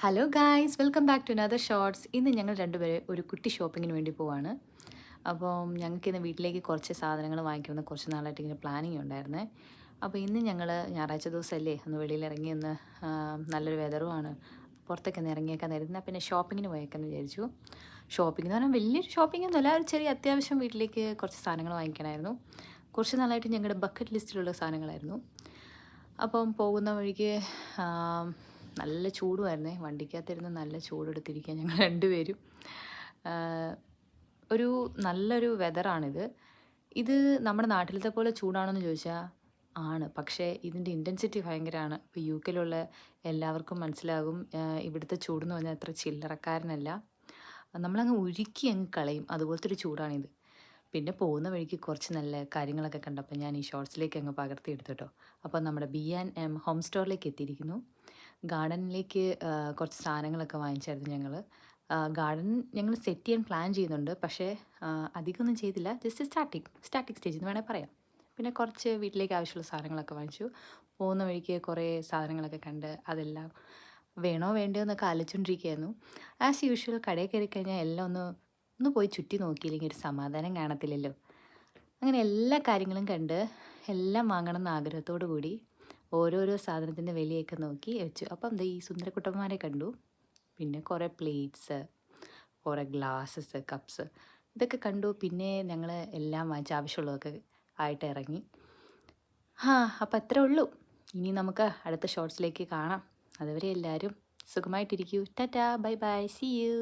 Hello guys, welcome back to another shorts. ഇന്ന് ഞങ്ങൾ രണ്ടുപേരും ഒരു കുട്ടി ഷോപ്പിങ്ങിന് വേണ്ടി പോവാണ്. അപ്പം ഞങ്ങൾക്കിന്ന് വീട്ടിലേക്ക് കുറച്ച് സാധനങ്ങൾ വാങ്ങിക്കണമെന്ന് കുറച്ച് നാളായിട്ട് ഇങ്ങനെ പ്ലാനിങ് ഉണ്ടായിരുന്നേ. അപ്പോൾ ഇന്ന് ഞങ്ങൾ ഞായറാഴ്ച ദിവസമല്ലേ, ഒന്ന് വെളിയിലിറങ്ങി ഒന്ന് നല്ലൊരു വെതറുമാണ്, പുറത്തൊക്കെ ഒന്ന് ഇറങ്ങിയേക്കാൻ നേരുന്ന പിന്നെ ഷോപ്പിങ്ങിന് പോയേക്കാന്ന് വിചാരിച്ചു. ഷോപ്പിംഗ് എന്ന് പറഞ്ഞാൽ വലിയൊരു ഷോപ്പിംഗ് ഒന്നുമല്ല, ഒരു ചെറിയ അത്യാവശ്യം വീട്ടിലേക്ക് കുറച്ച് സാധനങ്ങൾ വാങ്ങിക്കണമായിരുന്നു. കുറച്ച് നാളായിട്ട് ഞങ്ങളുടെ ബക്കറ്റ് ലിസ്റ്റിലുള്ള സാധനങ്ങളായിരുന്നു. അപ്പം പോകുന്ന വഴിക്ക് നല്ല ചൂടുമായിരുന്നേ, വണ്ടിക്കകത്തിരുന്ന് നല്ല ചൂടെടുത്തിരിക്കുക ഞങ്ങൾ രണ്ടുപേരും. ഒരു നല്ലൊരു വെതറാണിത്. ഇത് നമ്മുടെ നാട്ടിലത്തെ പോലെ ചൂടാണോയെന്ന് ചോദിച്ചാൽ ആണ്, പക്ഷേ ഇതിൻ്റെ ഇൻറ്റൻസിറ്റി ഭയങ്കരമാണ്. ഇപ്പോൾ യു കെയിലുള്ള എല്ലാവർക്കും മനസ്സിലാകും, ഇവിടുത്തെ ചൂടെന്ന് പറഞ്ഞാൽ അത്ര ചില്ലറക്കാരനല്ല. നമ്മളങ്ങ് ഉരുക്കി അങ്ങ് കളയും, അതുപോലത്തെ ഒരു ചൂടാണിത്. പിന്നെ പോകുന്ന വഴിക്ക് കുറച്ച് നല്ല കാര്യങ്ങളൊക്കെ കണ്ടപ്പോൾ ഞാൻ ഈ ഷോർട്സിലേക്ക് അങ്ങ് പകർത്തിയെടുത്തു കേട്ടോ. അപ്പോൾ നമ്മുടെ B&M ഹോം സ്റ്റോറിലേക്ക് എത്തിയിരിക്കുന്നു. ഗാർഡനിലേക്ക് കുറച്ച് സാധനങ്ങളൊക്കെ വാങ്ങിച്ചായിരുന്നു ഞങ്ങൾ. ഗാർഡൻ ഞങ്ങൾ സെറ്റ് ചെയ്യാൻ പ്ലാൻ ചെയ്യുന്നുണ്ട്, പക്ഷേ അധികമൊന്നും ചെയ്തില്ല, ജസ്റ്റ് സ്റ്റാർട്ടിങ് സ്റ്റേജ് എന്ന് വേണേൽ പറയാം. പിന്നെ കുറച്ച് വീട്ടിലേക്ക് ആവശ്യമുള്ള സാധനങ്ങളൊക്കെ വാങ്ങിച്ചു. പോകുന്ന വഴിക്ക് കുറേ സാധനങ്ങളൊക്കെ കണ്ട് അതെല്ലാം വേണോ വേണ്ടയോ എന്നൊക്കെ ആലോചിച്ചുകൊണ്ടിരിക്കുകയായിരുന്നു. ആസ് യൂഷ്വൽ കടയിൽ കയറി കഴിഞ്ഞാൽ എല്ലാം ഒന്ന് പോയി ചുറ്റി നോക്കിയില്ലെങ്കിൽ ഒരു സമാധാനം കാണത്തില്ലല്ലോ. അങ്ങനെ എല്ലാ കാര്യങ്ങളും കണ്ട് എല്ലാം വാങ്ങണം എന്ന ആഗ്രഹത്തോടു കൂടി ഓരോരോ സാധനത്തിൻ്റെ വിലയൊക്കെ നോക്കി വെച്ചു. അപ്പം എന്താ ഈ സുന്ദരക്കുട്ടന്മാരെ കണ്ടു. പിന്നെ കുറേ പ്ലേറ്റ്സ്, കുറേ ഗ്ലാസ്സസ്, കപ്സ് ഇതൊക്കെ കണ്ടു. പിന്നെ ഞങ്ങൾ എല്ലാം വാങ്ങിച്ച് ആവശ്യമുള്ളതൊക്കെ ആയിട്ട് ഇറങ്ങി. അപ്പം അത്രേ ഉള്ളൂ. ഇനി നമുക്ക് അടുത്ത ഷോർട്സിലേക്ക് കാണാം. അതുവരെ എല്ലാവരും സുഖമായിട്ടിരിക്കൂ. Tata, bye bye, see U.